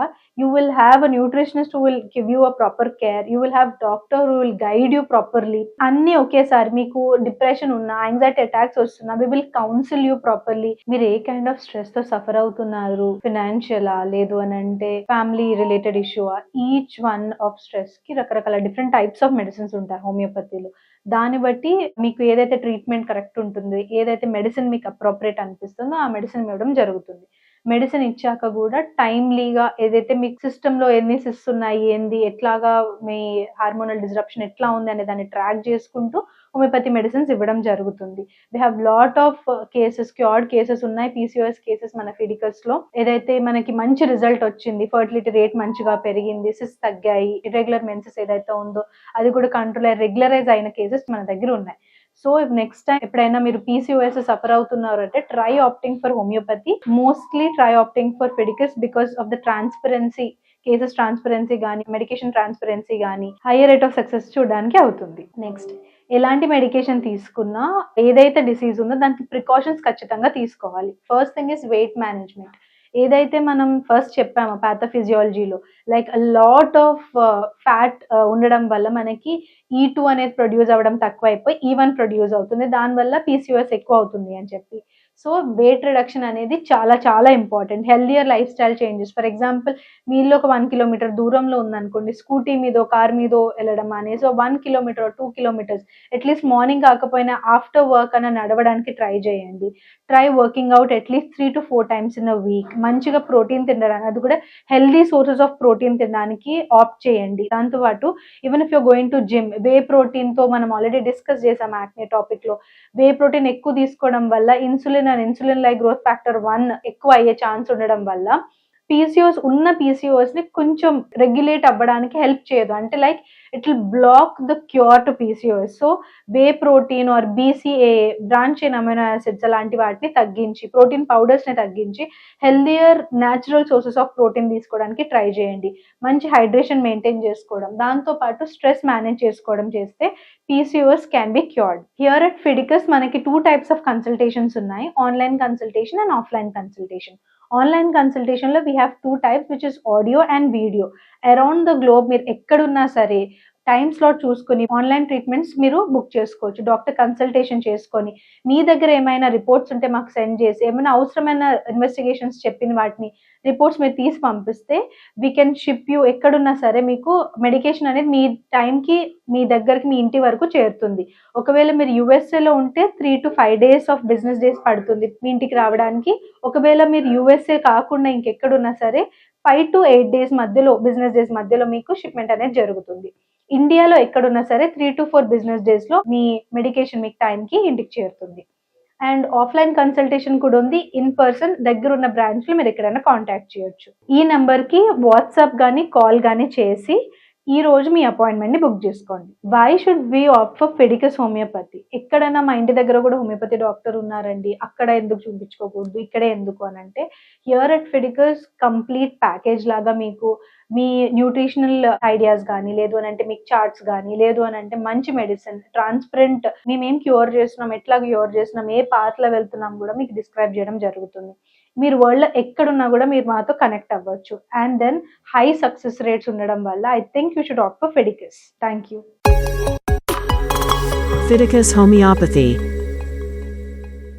Speaker 1: you will have a nutritionist who will give you a proper care, you will have doctor who will guide you properly. అన్ని ఒకేసారి, మీకు డిప్రెషన్ ఉన్నా, anxiety attacks వస్తున్నా, we will counsel you properly. మీరు ఏ kind of stress తో suffer అవుతున్నారు, ఫినాన్షియలా లేదు అని అంటే family related issue, each one of stress కి రకరకాల డిఫరెంట్ టైప్స్ ఆఫ్ మెడిసిన్స్ ఉంటాయి హోమియోపతిలో. దాన్ని బట్టి మీకు ఏదైతే ట్రీట్మెంట్ కరెక్ట్ ఉంటుంది, ఏదైతే మెడిసిన్ మీకు అప్రోప్రియేట్ అనిపిస్తుందో ఆ మెడిసిన్ ఇవ్వడం జరుగుతుంది. మెడిసిన్ ఇచ్చాక కూడా టైమ్లీగా ఏదైతే మీకు సిస్టంలో ఎన్ని సిస్ ఉన్నాయి, ఏంది, ఎట్లాగా మీ హార్మోనల్ డిస్రప్షన్ ఎట్లా ఉంది అనే దాన్ని ట్రాక్ చేసుకుంటూ హోమియోపతి మెడిసిన్స్ ఇవ్వడం జరుగుతుంది. We have lot of cases, cured cases ఉన్నాయి, పీసీఓఎస్ కేసెస్ మన ఫిడికస్ లో. ఏదైతే మనకి మంచి రిజల్ట్ వచ్చింది, ఫర్టిలిటీ రేట్ మంచిగా పెరిగింది, సిస్ తగ్గాయి, ఇర్రెగ్యులర్ మెన్సెస్ ఏదైతే ఉందో అది కూడా కంట్రోల్ అయ్యి రెగ్యులరైజ్ అయిన కేసెస్ మన దగ్గర ఉన్నాయి. సో నెక్స్ట్ టైం ఎప్పుడైనా మీరు పీసీఓఎస్ సఫర్ అవుతున్నారు అంటే try opting for homeopathy, mostly try opting for Fidicus because of the transparency, cases transparency కానీ మెడికేషన్ ట్రాన్స్పరెన్సీ కానీ హైయర్ రేట్ ఆఫ్ సక్సెస్ చూడడానికి అవుతుంది. నెక్స్ట్, ఎలాంటి మెడికేషన్ తీసుకున్నా ఏదైతే డిసీజ్ ఉందో దానికి ప్రికాషన్స్ ఖచ్చితంగా తీసుకోవాలి. First thing is weight management. ఏదైతే మనం ఫస్ట్ చెప్పామో పాథోఫిజియాలజీలో, లైక్ లాట్ ఆఫ్ ఫ్యాట్ ఉండడం వల్ల మనకి E2 అనేది ప్రొడ్యూస్ అవ్వడం తక్కువ అయిపోయి E1 ప్రొడ్యూస్ అవుతుంది, దానివల్ల పీసీఓఎస్ ఎక్కువ అవుతుంది అని చెప్పి. సో వెయిట్ రిడక్షన్ అనేది చాలా చాలా important. Healthier lifestyle changes, for example మీ ఇల్లు ఒక 1 కిలోమీటర్ దూరంలో ఉందనుకోండి, స్కూటీ మీదో కార్ మీదో వెళ్ళడం అనేది, so 1 kilometer 2 kilometers at least morning కాకపోయినా ఆఫ్టర్ వర్క్ అన్న నడవడానికి ట్రై చేయండి. Try working out at least 3 to 4 times in a week. మంచిగా ప్రోటీన్ తినడానికి, అది కూడా హెల్దీ సోర్సెస్ ఆఫ్ ప్రోటీన్ తినడానికి ఆప్ట్ చేయండి. దాంతోపాటు even if you're going to gym, whey protein తో మనం ఆల్రెడీ డిస్కస్ చేసాం యాక్నే టాపిక్ లో. వే ప్రోటీన్ ఎక్కువ తీసుకోవడం వల్ల insulin and insulin like growth factor 1 ఎక్కువ అయ్యే ఛాన్స్ ఉండడం వల్ల పీసీఓఎస్ ని కొంచెం రెగ్యులేట్ అవ్వడానికి హెల్ప్ చేయదు, అంటే like it will block the cure to PCOS. So whey protein or BCA, branch chain amino acids అలాంటి వాటిని తగ్గించి, ప్రోటీన్ పౌడర్స్ ని తగ్గించి healthier natural sources of protein తీసుకోవడానికి ట్రై చేయండి. మంచి హైడ్రేషన్ మెయింటైన్ చేసుకోవడం, దాంతో పాటు స్ట్రెస్ మేనేజ్ చేసుకోవడం చేస్తే PCOS can be cured. Here at ఫిడికస్ మనకి 2 types ఆఫ్ కన్సల్టేషన్స్ ఉన్నాయి, online consultation and offline consultation. Online consultation లో we have 2 types, which is audio and video. Around the globe మీరు ఎక్కడున్నా సరే టైం స్లాట్ చూసుకొని ఆన్లైన్ ట్రీట్మెంట్స్ మీరు book చేసుకోవచ్చు. డాక్టర్ కన్సల్టేషన్ చేసుకొని మీ దగ్గర ఏమైనా రిపోర్ట్స్ ఉంటే మాకు సెండ్ చేసి, ఏమైనా అవసరమైన ఇన్వెస్టిగేషన్స్ చెప్పిన వాటిని రిపోర్ట్స్ మీరు తీసి పంపిస్తే వీ కెన్ షిప్ యూ. ఎక్కడున్నా సరే మీకు మెడికేషన్ అనేది మీ టైంకి మీ దగ్గరికి మీ ఇంటి వరకు చేరుతుంది. ఒకవేళ మీరు యూఎస్ఏలో ఉంటే 3 to 5 days of business days పడుతుంది మీ ఇంటికి రావడానికి. ఒకవేళ మీరు యూఎస్ఏ కాకుండా ఇంకెక్కడున్నా సరే 5 to 8 days మధ్యలో, బిజినెస్ డేస్ మధ్యలో మీకు షిప్మెంట్ అనేది జరుగుతుంది. ఇండియాలో ఎక్కడున్నా సరే 3 to 4 బిజినెస్ డేస్ లో మీ మెడికేషన్ మీకు టైంకి ఇంటికి చేరుతుంది. అండ్ ఆఫ్లైన్ కన్సల్టేషన్ కూడా ఉంది. ఇన్ పర్సన్ దగ్గర ఉన్న బ్రాంచ్ లో మీరు ఎక్కడైనా కాంటాక్ట్ చేయొచ్చు. ఈ నెంబర్ కి వాట్సాప్ గానీ కాల్ గానీ చేసి ఈ రోజు మీ అపాయింట్మెంట్ ని బుక్ చేసుకోండి. Why should we opt for Fiticus homeopathy? ఎక్కడైనా మా ఇంటి దగ్గర కూడా హోమియోపతి డాక్టర్ ఉన్నారండి, అక్కడ ఎందుకు చూపించుకోకూడదు, ఇక్కడే ఎందుకు అని అంటే, హియర్ అట్ ఫెడికస్ కంప్లీట్ ప్యాకేజ్ లాగా మీకు మీ న్యూట్రిషనల్ ఐడియాస్ కానీ, లేదు అని అంటే మీకు చార్ట్స్ కానీ, లేదు అని అంటే మంచి మెడిసిన్ ట్రాన్స్పరెంట్, మేమేం క్యూర్ చేస్తున్నాం, ఎట్లా క్యూర్ చేస్తున్నాం, ఏ పాత్ లో వెళ్తున్నాం కూడా మీకు డిస్క్రైబ్ చేయడం జరుగుతుంది. మీరు వరల్డ్ లో ఎక్కడున్నా కూడా మీరు మాతో కనెక్ట్ అవ్వచ్చు. And then high success rates ఉండడం వల్ల I think you should opt for Fiticus. Thank you.
Speaker 2: Fiticus Homeopathy.